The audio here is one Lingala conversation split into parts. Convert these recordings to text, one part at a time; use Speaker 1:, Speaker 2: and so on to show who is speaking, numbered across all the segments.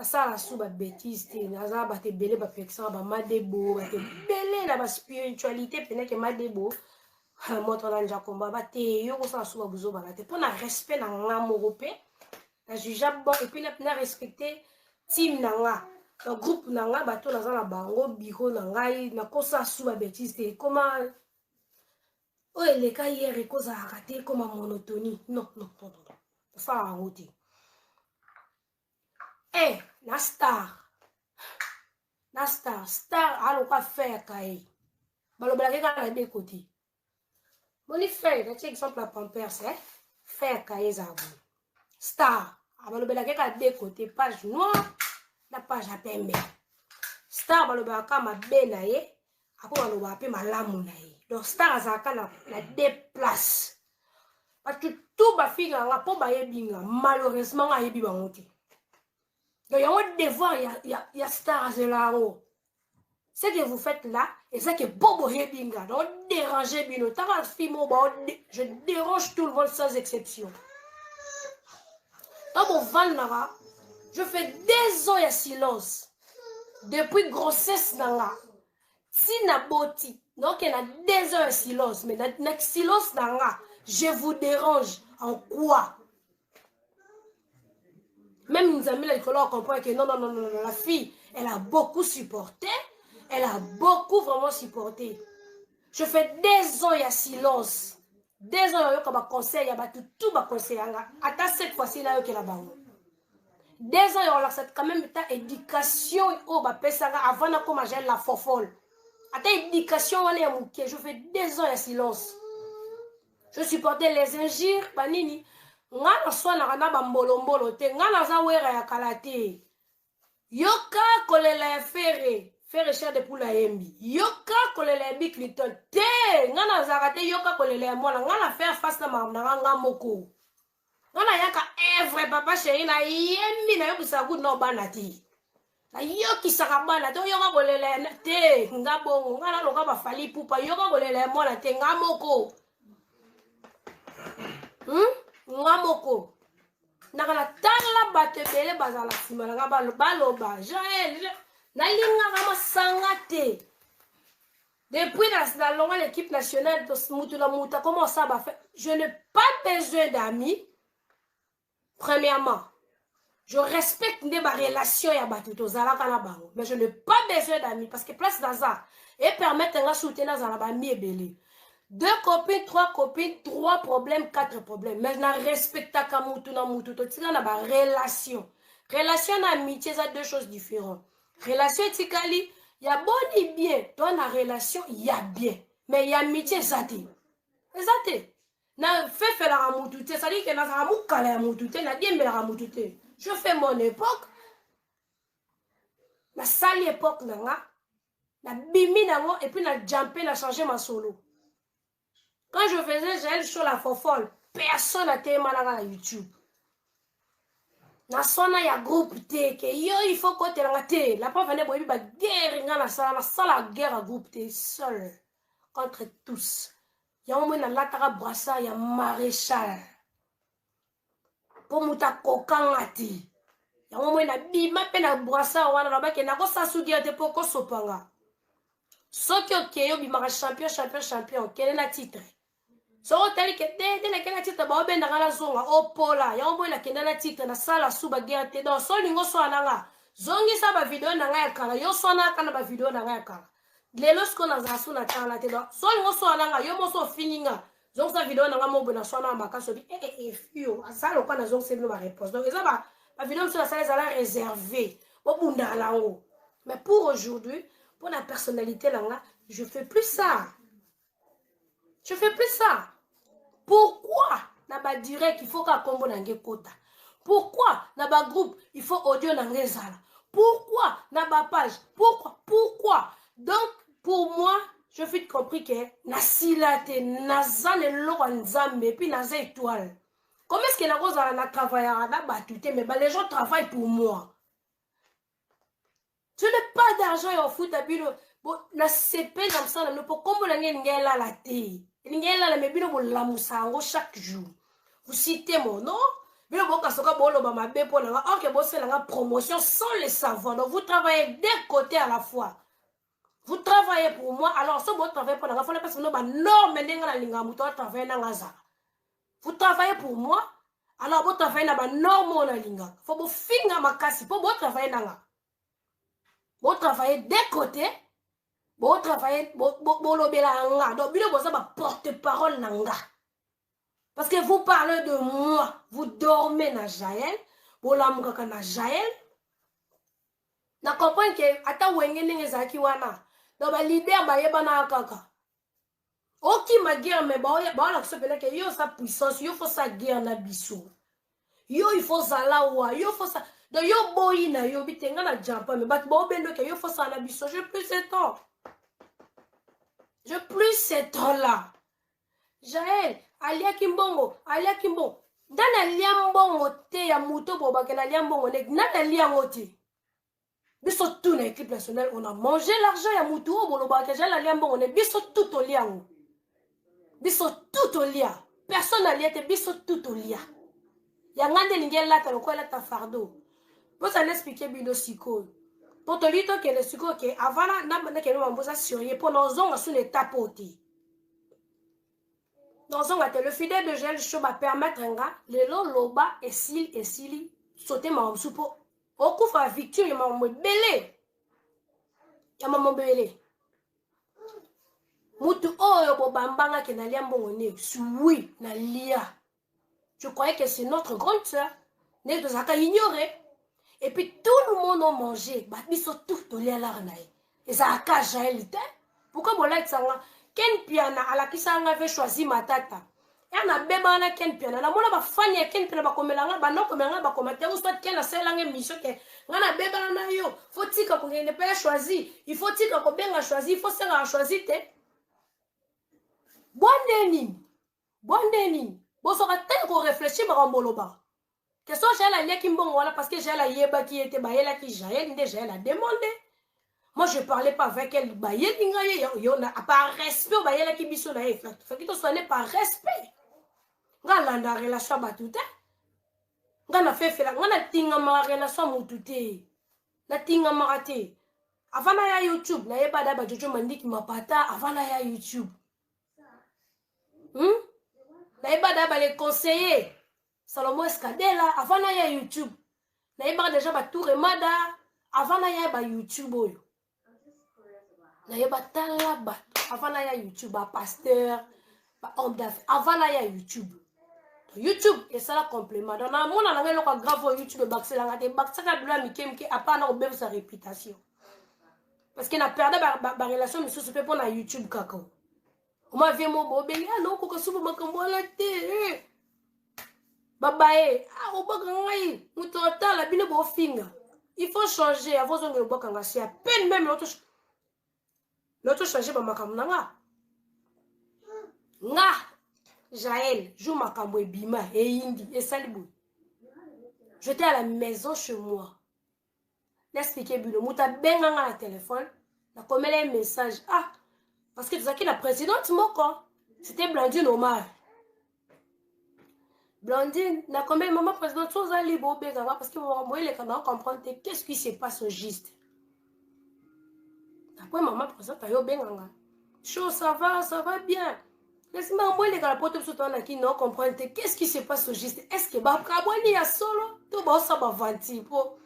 Speaker 1: ça la sous ba bêtise te naza ba te belé ba perfection ba madebo ba te belé na ba spiritualité pene que madebo moto na njakomba ba te yo ko ça sous ba buzo ba te pour na respect na ngamo européen na juge bon et puis na respecter team na nga le groupe na nga bato naza na bango bureau na ngai na kosa sous ba bêtise te comment oh eleka hier ekozalaka te comme monotonie non ça a route eh na star aloka faire kaye balobelaki kaka na de côté moni faire na tia exemple ya pampers faire kaye za bon star balobelaki kaka de côté page noire na page ya pembe star balobelaka mabe na ye ako balobaka mpe malamu na ye donc star azalaka na deux places parce que tout bafille nga mpo bayebi nga malheureusement nga ayebi bango te donc yango devoir ya star azela yango ce que vous faites là et ça que bobo yebi nga donc déranger bino taka fille mo ba je dérange tout le monde sans exception donc mon val je fais 2 ans ya silence depuis grossesse nanga si na boti donc il y a 2 heures de silence mais na silence nanga je vous dérange en quoi même nous amis là il faut comprendre que non la fille elle a beaucoup supporté elle a beaucoup vraiment supporté je fais 2 ans il y a silence 2 ans yo ka conseil ya ba tout ba conseil nga ata cette fois-ci là yo ke la bango 2 ans yo la cette quand même ta éducation au ba pesa avant na comme j'ai la fofolle ata éducation wana ya muke je fais 2 ans ya silence je supportais les injures banini nga na swana na bambolombolo te nga naza wera ya kala te yoka kolela ya fere cher de poula yembi yoka kolela ya big little te nga nazaka te yoka kolela ya mwana nga na faire face na mamna nga moko nga na yaka evre papa chéri na yembi na yokisa good na obana te na yokisaka bana te yoka kolela ya te nga bongo nga na loka bafali pupa yoka kolela ya mwana te nga moko nga moko nakala tala bato ebele bazala nsima nanga baloba jael nalingaka masanga te depuis na longa l'équipe nationale mutu na mutu comment ça va faire je n'ai pas besoin d'amis premièrement je respecte nde barelation ya bato tozalaka na bango mais je n'ai pas besoin d'amis parce que place naza et permettre nga soutenir nazala bami ebele 2 copines, 3 copines, 3 problèmes, 4 problèmes. Mais je respecte ta mutu na mutu. Tu as une relation. Relation et amitié, c'est 2 choses différentes. Relation et tikali, il y a bon et bien. Dans la relation, il y a bien. Mais il y a amitié, ça t'est. Ça t'est. Na fait la mutu, ça dit que na sa muka la mutu, na bien la mutu. Je fais mon époque. La sale époque, na bimi nango, et puis na jumpé, na changé ma solo. Quand je faisais Jaël sur la fofolle, personne n'a été mal à YouTube. Na sona ya groupe T, que yo il faut que tu l'aies. La preuve est que la guerre la guerre à groupe T seul contre tous. Il y a un moment dans la brassa, il y a maréchal. Pour muta kokangati. Il y a un moment dans bima pe na brassa wana na ba ke na ko sasugi te poko sopanga. Soki okeyo bima champion, quel est le titre? So tali ke de na kena titre ba obenda ngala zonga opola ya ombo na kenda na titre na sala suba guerre te donc so lingo so ananga zongi sa ba video na nga ya kala yo so na kana ba video na nga ya kala lelo sko na zasu na tala te donc so lingo so ananga yo mo so fininga zongi sa video na nga mo bona so na makaso bi fio asala ko na zongi se no ba réponse donc eza ba video so na sala za la réservé bo bunda lango mais pour aujourd'hui pour la personnalité là je fais plus ça. Je fais plus ça. Pourquoi naba direct il faut qu'à combo nange kota? Pourquoi naba groupe il faut audio nange zala? Pourquoi naba page? Pourquoi? Donc pour moi je fais compris que nasilate nazale lo nzambe puis naza étoile. Comment est-ce que la rose na travailler na batute mais les gens travaillent pour moi. Je n'ai pas d'argent et au foot à bilo. Bon, na CP comme ça, ne peut comme la ngela la té. Ngela la mebino bo la musango chaque jour. Vous citez mon nom, Bino boka soka bolo ba mabe pour nga. Ok, bosse la promotion sans le savoir. Donc vous travaillez des côtés à la fois. Vous travaillez pour moi. Alors si vous travaillez pour nga, faut pas parce que nous ba norme ndenga na linga muto travailler na ngaza. Vous travaillez pour moi. Alors vous travaillez na ba norme na linga. Faut vous finga makasi pour vous travailler na nga. Vous travaillez des côtés. Vous travaillez bolobela nga. Donc bino boza ba porte-parole na nga. Parce que vous parlez de moi, vous dormez na Jaël, vous l'amukaka na Jaël. Na comprendre que ata wenge ndenge zaki wana. Donc ba leader ba yeba na kaka. Oki ma guerre mais ba la sopela que yo sa puissance, yo faut sa guerre na biso. Yo il faut ça là wa, yo faut ça. Donc yo boyi na yo bitenga na jampa mais bat ba bendo que yo faut ça na biso. Je plus ce temps. Je plus ce temps là. Jaël alia kimbongo dana liambongo te ya muto bobake na liambongo nek nana liango te biso tout na équipe nationale on a mangé l'argent ya muto bolobake jala liambongo ne biso tout au liango biso tout au lia personne na liete biso tout au lia ya ngande lingela ta lokola ta fardeau pour ça l'expliquer bino siko pour te lito que le siko que avant na ke no mamboza sérieux pour nos zonga sous l'état poti. Dans le fidèle de gel chaud va permettre un gars, le long loba et sili, sauter ma soupe. Au coup, fa victime, il m'a belé. Il m'a belé. Moutou, oh, yo, bambanga, qui n'a rien bon, oui, n'a lia. Je croyais que c'est notre grande soeur. N'est de ça qu'à ignorer. Et puis tout le monde a mangé. Bah, ils sont tous tollés à l'arnaï. Et ça a caché à l'ité. Pourquoi mon like ça? Ken piana ala kisanga avait choisi matata. Et na beba na ken piana. Na mona ba fani ya ken piana ba komelanga ba no komelanga ba komate ou soit ken na selanga mission ke ngana beba na yo. Faut tika ko ngene pas choisi. Il faut tika ko benga choisi, il faut senga choisi te. Bondeni. Bo so ka tel ko réfléchir ba mbolo ba. Que so j'ai la lia kimbongo wala parce que j'ai la yeba qui était ba yela ki jaël déjà elle a demandé. Moi, je ne parlais pas avec elle. Par respect, elle qui biso na fait que tu sois par respect. Nga la relation batute. Nga na fait la nga tinga ma relation mutute. Na tinga marate. Avant na ya YouTube, na yeba da ba jojo mandiki mapata avant na ya YouTube. Na yeba da ba les conseillers. Salomon Escadela avant na ya YouTube. Na yeba déjà ba tout remada avant na ya ba YouTube oyo. Na yeba tala ba avant na ya YouTube ba pasteur ba homme d'affaires avant na ya YouTube et ça la complément dans na mona na ngelo ka grave YouTube baxela ngate baxaka bla mikemke apana ko beba sa réputation parce que na perdre ba relation monsieur se fait pour na YouTube kako on m'a vu mo bo benga non ko subu makambo la te babae o baka ngai muto tala bino bo finga il faut changer avant zongo baka ngasi à peine même l'autre changer ba makambo nga Jaël joue makambo et bima et indi et salibou. J'étais à la maison chez moi. L'expliquer bilo muta benga nga la téléphone na komela un message parce que tu sais que la présidente moko c'était Blandine Omar. Blandine na komela maman présidente soza libo benga parce que moi il est quand comprendre qu'est-ce qui se passe au juste. Après maman présidente ayo benga chaud ça va bien. Laisse-moi moi les gars pour tout temps qui non comprendre qu'est-ce qui se passe au juste. Est-ce que ba kaboni ya solo to ba ça ba vanti po.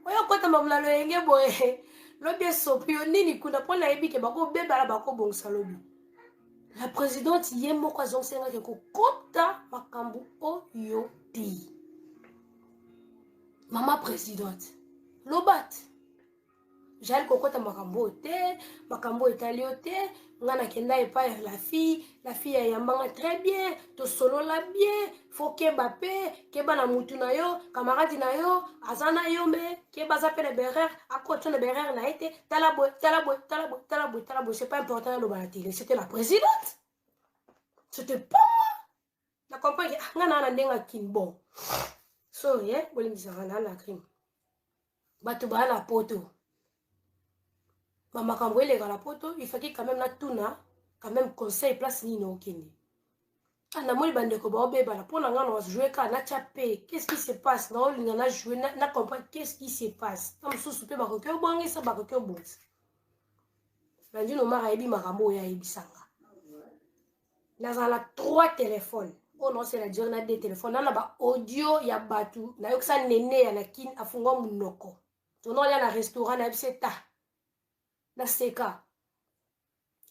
Speaker 1: Oya kota mamla lo yenge boye. Lobi sopio nini kuna pona yebi ke bako beba la bako bongsa lobi. La présidente yemo kwa zonsenga ke ko kota makambu oyo ti. Maman présidente. Lobat. J'allais kokota makambo te, makambo italio te, ngana kenda epa la fille yambanga très bien, to solo la bien, faut keba na mutu na yo, camarade na yo, azana yo me, keba za pele berer, akoto na berer na été, talabo, c'est pas important le balatile, c'était la présidente. C'était pas la compagnie ngana na ndenga kinbo. So, bolingi ngana na crime. Batu ba na poto. Maman quand elle est dans la poto, il faut qu'il quand même la tuna, quand même conseil place ni no kende. Namoni bandeko baobeba la pona ngana wa jouer ka na chapé. Qu'est-ce qui se passe? Na olinga na jouer na comprendre qu'est-ce qui se passe. Na mususu pe bakoki obongisa bakoki obongisa. Bandi no mara ebi makambo ya ebisanga. Nazala 3 téléphones. Oh non, c'est la dire na 2 téléphones. Na ba audio ya batu. Na yoksa nene ya na kin afunga munoko. Tono ya na restaurant na biseta. Na seka.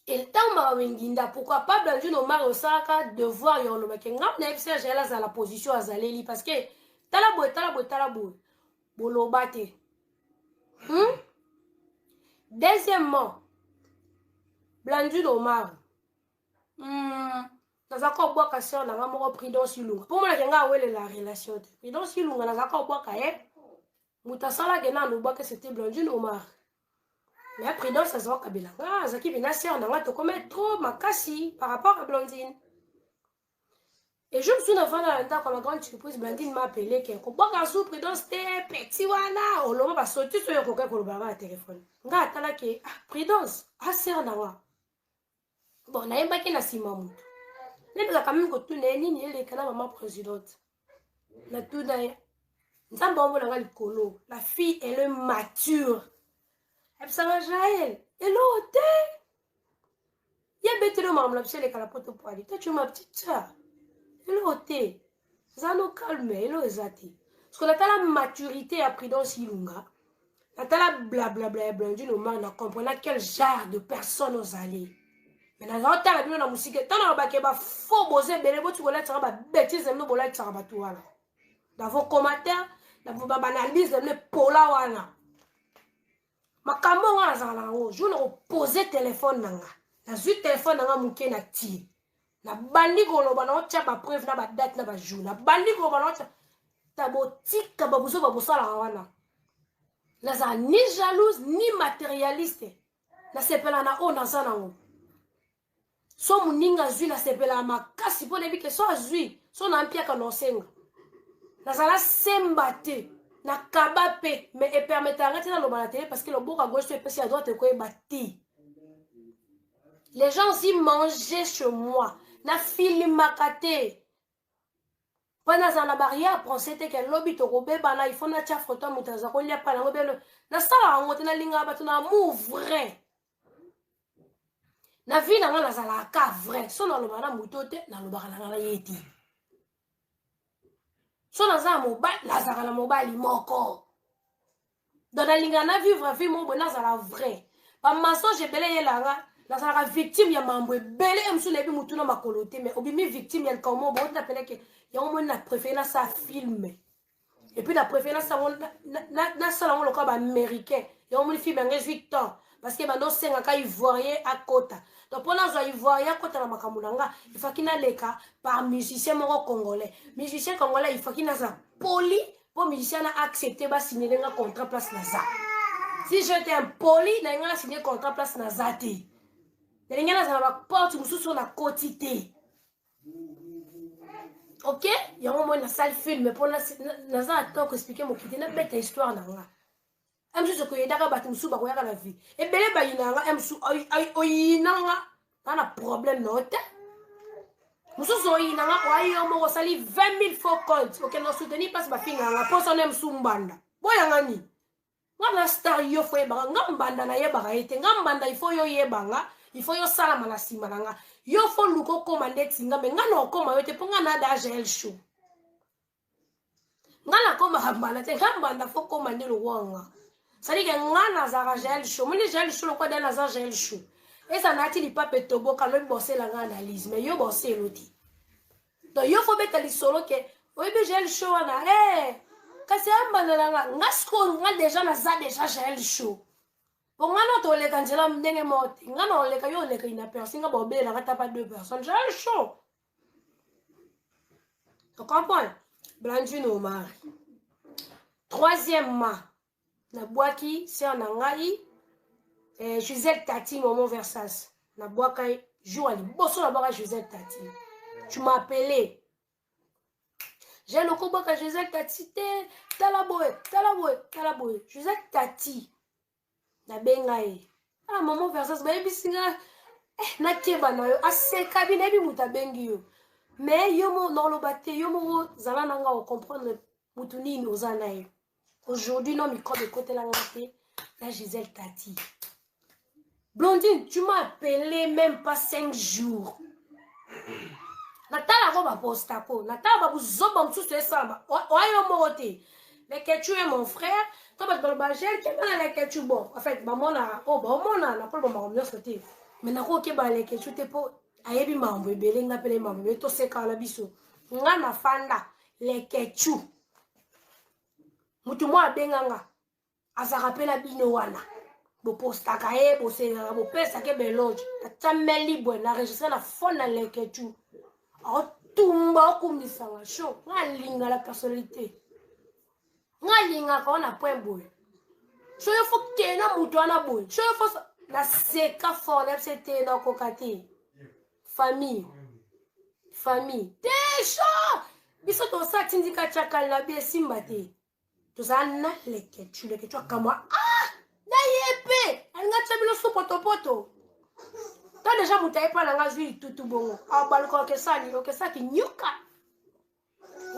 Speaker 1: Et le temps m'a wenginda, pourquoi pas Blandu no mari osaka devoir yon lo meke ngam na ebisa jela za la position azaleli parce que tala boy bolobate. Deuxièmement, Blandu no mari nazaka obwaka sœur na moko Prudence Ilunga. Pour moi nga wele la relation. Prudence Ilunga nazaka obwaka mutasala gena no bwaka c'était Blandu no mari. Mais après, dans ça se voit qu'à Belanga, Zaki Benassia, on a commis trop makasi par rapport à Blondine. Et je me souviens avant dans comme la grande surprise, Blondine m'a appelé qu'elle comprend qu'en sous prudence, t'es petit wana, on l'a pas sauté sur le coquin pour le baba à téléphone. Nga atala ke prudence, assez en avoir. Bon, n'a pas qu'elle a si mamou. Les gens quand même que tout n'est ni les canaux maman présidente. La tout d'ailleurs. Nous avons le colo. La fille, elle est mature. Elle s'en Jaël. Et l'autre, il y a bête de maman, la les calapotes au poil. Toi, tu es ma petite soeur. Et l'autre, ça nous calme. Et l'autre, parce qu'on a la maturité à Prudence Ilunga. On a la blablabla, blondine, on comprend quel genre de personnes nous allons. Mais dans le temps, on a la musique. Tant on a un faux bosé, tu vas être un bêtise, nous allons être un bateau. Dans vos commentaires, dans vos banalises, dans les pola wana. Makambo nga zala ngo je ne poser téléphone nanga na zu téléphone nanga muke na ti na bandi ko loba na ocha ba preuve na ba date na ba jour na bandi ko ba na ocha ta botika ba buso ba bosala wana na za ni jalouse ni matérialiste na sepela na ona sana ngo so muninga zui na sepela makasi po nebi ke so azui so na mpia ka no senga na zala sembate na kabape mais et permettre arrêter dans la télé parce que le beau à gauche et puis à droite et quoi bâti. Les gens aussi mangeaient chez moi na film makate pendant la barrière pensait que lobby to robe bana il faut na tia photo mutaza ko lia pa na ngobelo na sala ngote na linga ba na mou vrai na vie na ngala sala ka vrai so na lo bana mutote na lo bakala na yeti. So naza mobile nazaka na mobile moko dans la ligne na vivre vie mon bon nazala vrai pa mensonge belé yelanga nazala victime ya mambo belé msu lebi mutu na makolote mais obimi victime ya comment bon na pele que ya on na préféré na sa film et puis la préféré ça na salon le quoi américain ya on film en 18 ans parce que bando senga ka ivoirien à côté. Donc pour nous ivoirien côté na makamulanga il faut qu'il na leka par musicien moko congolais. Musicien congolais il faut qu'il na ça poli pour musicien a accepté ba signer un contrat place na ça. Si j'étais un poli na nga signer contrat place na ça té. Na nga na ba porte mususu sur na quotité. OK? Il y a un moment na salle film mais pour na ça attend que expliquer mon kité na bête histoire na nga. Amsu ko yedaka batu musu ba ko yaka la vie e bele ba yinanga amsu oyinanga na problème note musu so yinanga wayo mo sali 20 000 faux comptes OK no soutenir passe ba finga nga poso nem sumbanda boyanga ni wana star yo fo e ba ngambanda na ye ba ete ngambanda il faut yo ye banga il faut yo sala mala sima nga yo fo luko commander tinga me ngana okoma yo te ponga na da gel show ngana koma hambana te ngambanda fo commander lo wanga. C'est-à-dire que ngana za gel show mini gel show ko dana za gel show et ça n'a pas pape tobo ka le bosser la analyse mais yo bosser l'outil donc yo faut mettre les solo que oui be gel show na kasi ambana nga ngasko nga déjà na za déjà gel show pour ngana to le kanjela mdenge moti ngana le ka yo le ka ina personne nga bobela ka tapa 2 personnes gel show tu comprends Blandu Omar. Troisièmement na boaki c'est en angai Gisèle Tati Momo Versas na boakai jour ali bosso na boaka Gisèle Tati tu m'as appelé j'ai le koboka Gisèle Tati te talaboy Gisèle Tati na bengai ah Momo Versas ba bisinga na keba na yo aseka bi na bi muta bengi yo mais yomo non lo batte yomo zala nanga o comprendre mutuni no zanae aujourd'hui non micro de côté la ngate la Gisèle Tati Blondine tu m'as appelé même pas 5 jours natala ko ba postako natala ba buzoba msusu esamba oyo mote mais que tu es mon frère toi ba balbagel qui va la que tu bon en fait ba mona oh ba mona na ko ba ma sauter mais na ko ke ba le que tu te po ayebi mambo ebele nga pele mambo to seka la biso nga na fanda le que tu mutu mo abenganga asa rapela bino wana bo postaka e bo senga bo pesa ke belonge tameli bo na registre na fonda le que tu otumba okumisanga sho ngalinga la personnalité ngalinga kona point boy so yo fo kena mutu ana boy so yo fo na seka fort c'était na kokati famille tesho biso to sa tindika chaka la bi simba te to sa na leke tu kama na yepe anga chabilo so poto ta déjà mutaye pa nanga zwi tutu bongo abaluka ke saki nyuka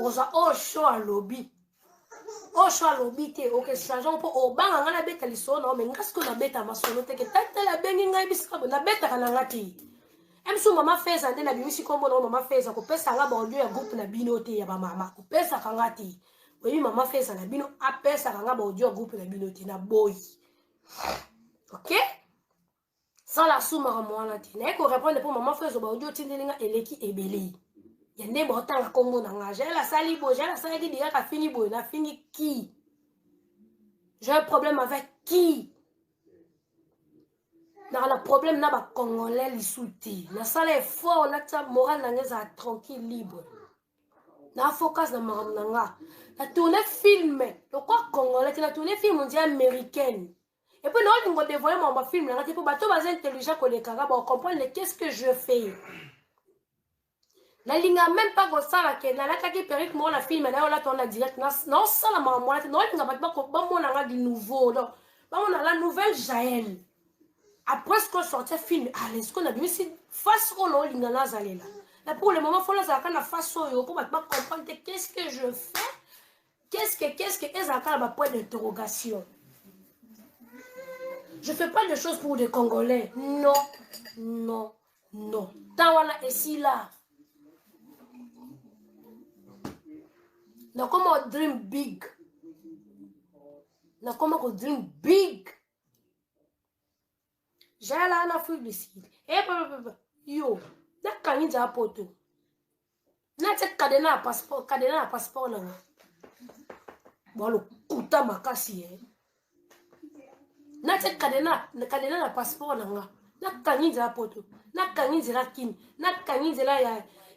Speaker 1: oza osho alobi te oke sajon po obanga ngana beta lisona o menga sko na beta masono te ke tata la bengi ngai bisika na beta kana ngati emso mama feza nde na bimisi kombo na mama feza ko pesa nga ba audio ya groupe na bino te ya ba mama ko pesa kangati oui mama feza na bino a pesa nga ba audio groupe na bino te na boy OK sans la souma ramona te na ko répondre pour maman feza ba audio tindelinga eleki ebele yende ba otanga kombo na nga jela sali bo jela sali ki diga ka fini bo na fini qui j'ai un problème avec qui na un problème na ba congolais lisuti na sala effort na ta moral na ngeza tranquille libre na focus na maram na nga na tourner film le quoi congolais na tourner film on dit américaine et puis non on dévoiler mon film na pour bato bas intelligent ko le kanga ba comprendre qu'est-ce que je fais na linga même pas go sala ke na la ka ki perique mo la film na la ton direct non sala maman non linga ba ko ba mo na nga du nouveau non ba mo na la nouvelle Jaël. Après ce qu'on sortait film, allez, ce qu'on a vu, c'est face au lot, il y a là. Là, pour le moment, il faut la face au lot pour comprendre qu'est-ce que je fais, qu'est-ce que, et ça a un point d'interrogation. Je ne fais pas de choses pour des Congolais. Non. Tawana est si là. Donc, comment on dream big? Donc, comment on dream big? J'ai là en Afrique du Sud. Yo, na kanginja poto. Na te cadena passeport na. Bon, kuta makasi na te cadena na passeport na. Na kanginja poto. Na kanginja la kin. Na kanginja la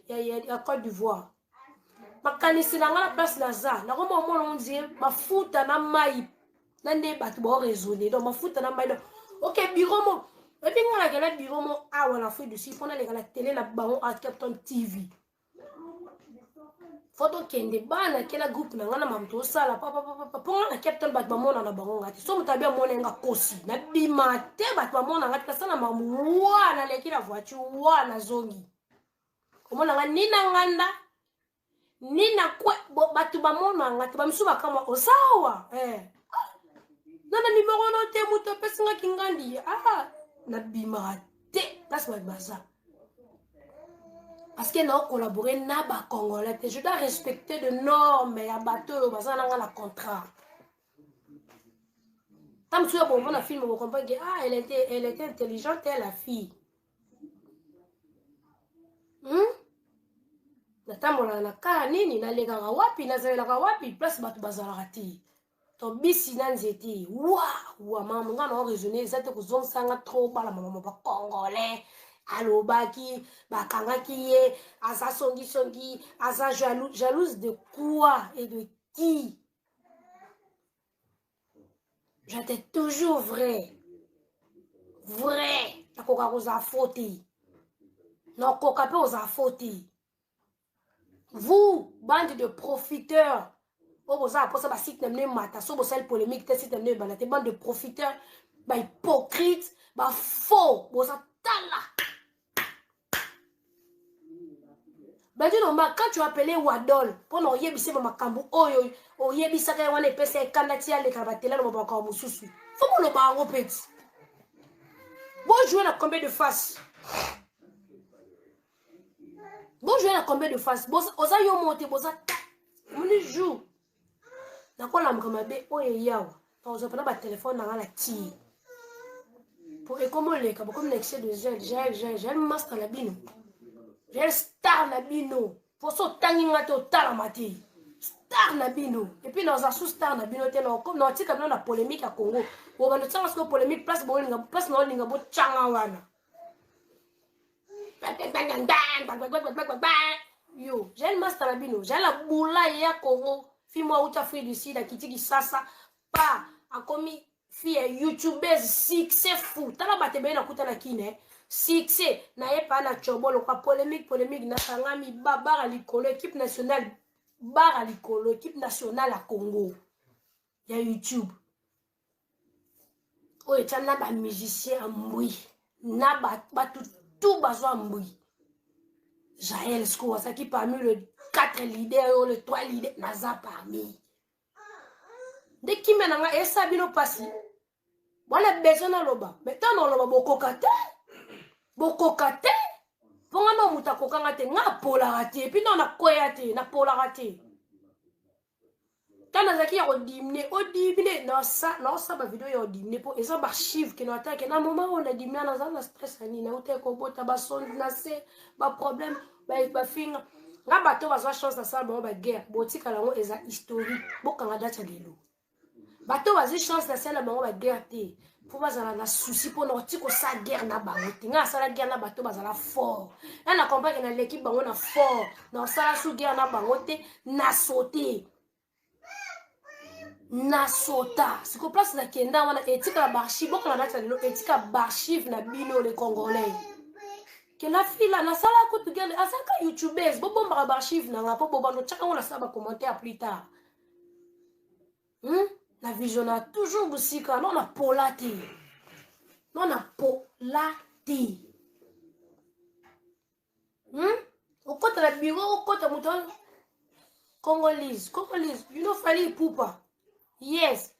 Speaker 1: ya Côte d'Ivoire. Makanisi na ngala place na za. Na koma mo onzie mafuta na mai. Na nde batu bo raisonner. Donc mafuta na mai. OK, bureau mo. Et puis, on a gagné le bureau, on a fait dessus, on a la télé, la baron à Captain TV. Photo qui est des bannes, qui est la groupe, on a mamto ça, la papa, pour la Captain Batman, on a baron, on a somme tabia, on a kosi, na bimate, Batman, on a ça, na mamou, on a l'équipe la voiture, on a zongi. Comment on a ni nanganda, ni na quoi, batu bamon, on a tabamsuba comme osawa, nana numéro noté, mouto, pesinga kingandi, na bimate that's my baza parce que nous collaborer na ba congolais je dois respecter de normes ya bateau baza na la contrat tam tu bon on a film on comprend que elle était intelligente elle la fille na tamola na kala nini na lega wapi na zela wapi place batu bazala ti to bisi na nzeti wa mama nga na raisonner zate ko zonsanga trop bala mama ba congolais alobaki bakangaki ye asa songi asa jalouse de quoi et de qui j'étais toujours vrai na koka koza faute na koka pe oza faute vous bande de profiteurs. Vous avez site mata, so vous polémique, site bande de profiteurs, hypocrites, faux, vous tala. Quand tu appelais Wadol, pendant yebise ma makambu, oh yebisa kaya wane pesa kanati ale kabatela no baba mususu. Faut que le ba petit. Bon jouer la combien de face? Bon jouer la combien de face? Bon oza yo monter boza moni joue. Na ko la mkamabe oye yawa. Pa oza pana ba téléphone na la ti. Pour et comment les comme l'excès de j'ai master la bino. J'ai star na bino. Pour so tangi ngate o tala mati. Star na bino. Et puis dans un sous-star na bino te no comme no tika na polémique à Congo. Ou ba no tsanga sko polémique place bo linga place no linga bo changa wana. Yo, j'ai le master la bino. J'ai la boula ya Congo. Fille-moi ou ta fille d'ici da kitiki sasa pa a commis fille youtubeuse succès fou. Tala bate be na kuta na kine. Succès na ye pa na chobolo kwa polémique na sangami babara likolo équipe nationale bara likolo équipe nationale à Congo. Ya YouTube. Oye tana ba musicien amboui. Na ba tout bazwa amboui. Jaël Sko ça qui parmi le 4 leaders le 3 leaders naza parmi. De qui menanga esa bino pasi. Wala besoin na loba. Mais tant no loba bokokate. Bokokate. Ponga no muta kokanga te nga pola rate puis non na koya te na pola rate. Kana zaki ya odimine na sa ba video ya odimine po eza ba archive ke no attaque na moment on a dimina na za na stress ani na uta ko bota ba son na se ba problème ba finga nga bato bazwa chance na sala ba guerre botika lango eza historique bokanga data lelo bato bazwi chance na sala ba guerre te po bazala na souci po na tiko sa guerre na bango te nga sala guerre na bato bazala fort na comprendre na l'équipe bango na fort na sala sou guerre na bango te na sauter na sota siko place na kenda wana etika la archive bokala data lelo etika archive na bino les congolais que la fille là na sala ko tugele asaka youtubeuse bo bomba archive na ngapo bo bando chaka on saba commentaire plus tard la visionna toujours busika non na polati non na polati okota la bureau okota muton congolese you know fali pupa yes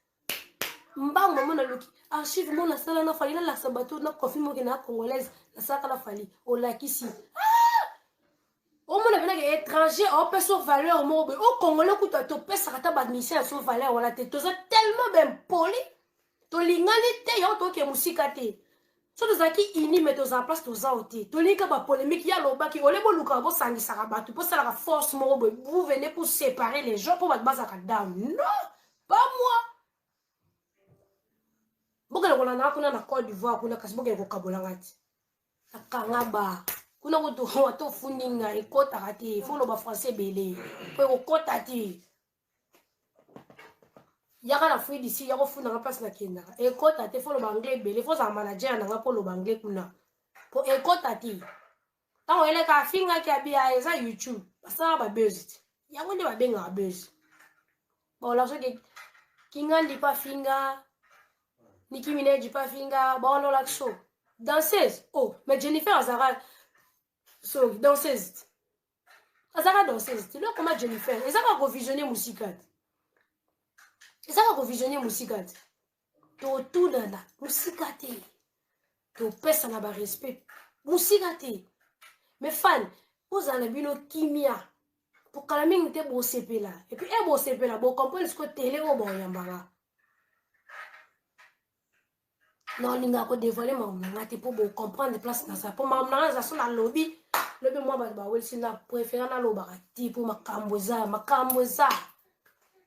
Speaker 1: mbango mama na loki archive mona sala na fali la sabato na confirme que na congolaise na saka la fali o la kisi o mona bena que étranger o peso valeur mo be o congolais ku to pesa kata ba mission so valeur wala te to tellement ben poli to lingani te yo to ke musika te so to zaki ini mais to en place to za ote to linka ba polémique ya loba ki ole bo luka bo sangisa ka batu po sala ka force mo be vous venez pour séparer les gens pour ba bazaka down non pas moi. Boka na na kuna na Côte d'Ivoire kuna kasi boka ko kabolanga ti. Akangaba. Kuna ko to wato fundinga ekota kati folo ba français belé. Po ko kota ti. Yaka na fui d'ici yako funda na place na kenda. Ekota te folo ba anglais belé fo za manager na ngapo lo ba anglais kuna. Po ekota ti. Tango ele ka finga ki abia eza YouTube. Basa ba buzz. Yango nde ba benga buzz. Bon la so ke Kingandi pas finga, Nicki Minaj pas finga, bon on l'action. Danseuse, oh, mais Jennifer Azara, so danseuse. Azara danseuse, tu vois comment Jennifer, et ça va revisionner musical. Et ça va revisionner musical. To tout dans la musicate. To pesa na ba respect. Musicate. Mes fans, vous en avez bino kimia. Pour que la mingue te bo sepe là et puis e bo sepe là bo comprendre ce que télé o bo yambanga non linga ko dévoiler mam na te pour bo comprendre place na ça pour mam na za so na lobby moi ba welsi na préférer na loba ti pour makamboza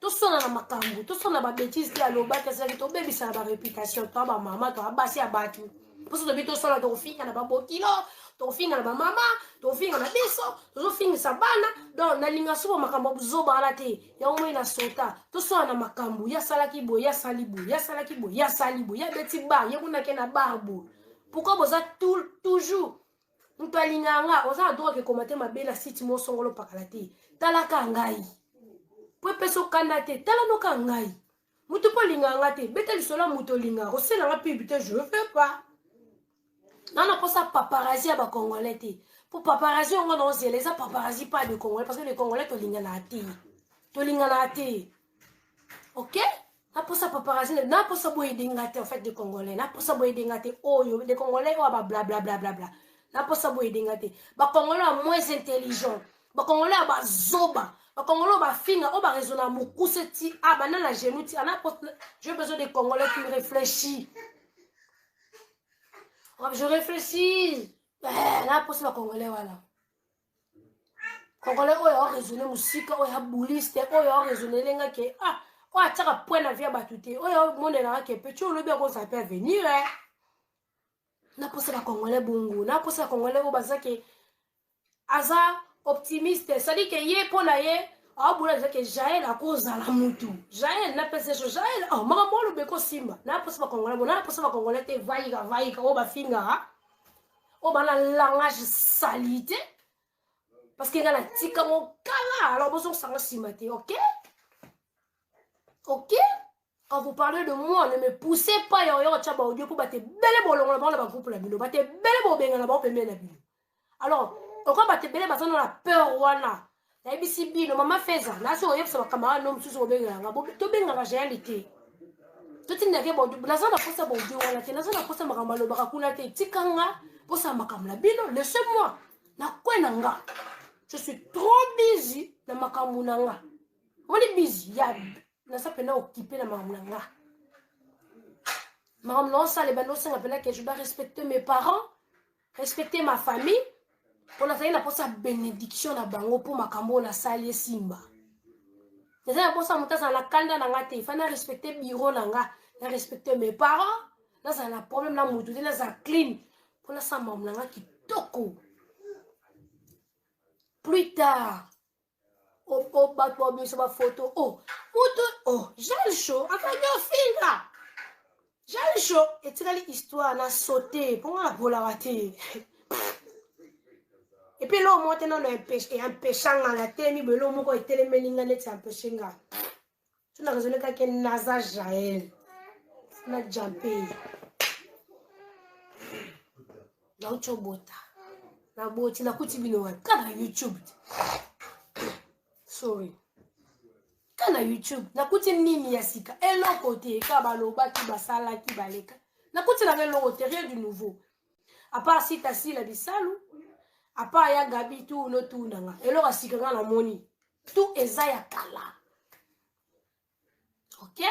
Speaker 1: to sona na makambo to sona ba bêtise la loba que ça to baby ça ba réputation to ba mama to abasi abatu pour ça to sona to finga na ba bokilo to finga na ba mama to finga na biso to finga sabana donc na linga so makambo zoba ala te ya omo ina sota to sona na makambo ya salaki bo ya salibo ya salaki bo ya salibo ya beti ba ya kuna ke na barbo pourquoi boza toujours mtu alinganga oza droit que commenter ma belle site mo songolo pakala te talaka ngai po peso kanda te tala no ka ngai mutu po linganga te beta lisola mutu linga o sela nga publicité je veux pas. Non, non, ça paparazzi à Congolais. Pour paparazzi, on va les paparazzi pas de Congolais parce que les Congolais te linganate. Te linganate. Ok? Na pour ça paparazzi, na pour ça boy dingate en fait de Congolais. Na pour ça boy dingate. Oh yo, des Congolais oh bah bla bla bla bla bla. Na pour ça boy dingate. Ba Congolais moins intelligent. Ba Congolais ba zoba. Ba Congolais ba finga oh ba raisonna mukuse ti ah ba na la genou ti. J'ai besoin des Congolais qui réfléchissent. Je réfléchis. Là, pour ça, les Congolais, voilà. Congolais, oh, ils ont raisonné musique, oh, ils ont bouliste, oh, ils ont raisonné les gars qui, ah, oh, tu as point la vie à battuter, oh, ils ont mon élan qui est petit, on le bien qu'on s'appelle venir, hein. Là, pour ça, les Congolais, bongo. Là, pour ça, les Congolais, oh, bah, ça qui, aza, optimiste, ça dit que yé, pour la yé, ah, boula, ça que Jaël a cause à la moutou. Jaël, n'a pas ces choses, Jaël, oh, maman, le béco simba. Là, pour ça, les Congolais, bon, là, pour ça, les Congolais, t'es vaïga, oh, bah, finga, hein. Oh, bah, le langage salité. Parce qu'il y a la tika mon kala. Alors, besoin de s'en simate, ok? Ok? Quand vous parlez de moi, ne me poussez pas, yo, tchaba, audio, pour battre belle bolon, là-bas, là-bas, groupe, la bilo. Battre belle bolon, là-bas, on peut mettre la bilo. Alors, pourquoi battre belle, parce qu'on a la peur, wana. La IBCB, no maman fait ça. Là, si on y a ça, camarade, non, sous au benga, to benga, la réalité. Tout est n'est pas bon. La zone a fait ça, bon, Dieu, on a fait. La zone a fait ça, makambalo, barakuna, te, tikanga, pour ça, makambla, bilo, laissez-moi. Na quoi, nanga? Je suis trop busy dans ma kamunanga. On est busy. Je suis occupé dans ma kamunanga. Je dois respecter mes parents, respecter ma famille. Pour la famille, pour sa bénédiction pour ma kambo na sali simba. C'est ça pour ça monter dans la kanda nanga te. Il faut respecter bureau nanga, respecter mes parents. Là ça a problème là mutu, là ça clean. Pour la ça mamnanga qui toko. Plus tard, oh, batwa bien sur ma photo. Oh, j'ai le show. Après, yo, finger. J'ai le show. Et tu as l'histoire, on a sauté. Pour moi, pour la rater. Et puis là, moi, on a un péchant dans la tête. Mais là, moi, il était le meninga, c'est un péchant. Tu n'as raisonné qu'un Naza Jaël. Tu n'as jumpé. Là, tu as bota. Là, tu as coupé bino. Quand YouTube. Sorry. Quand na YouTube, na kuti nini ya sika. Et l'autre côté, kabaloba ki basala ki baleka. Na kuti na l'autre côté, rien du nouveau. À part si t'as si la bisalu, à part ya gabi tout no tout nanga. Et l'autre sika na moni. Tout eza ya kala. Ok?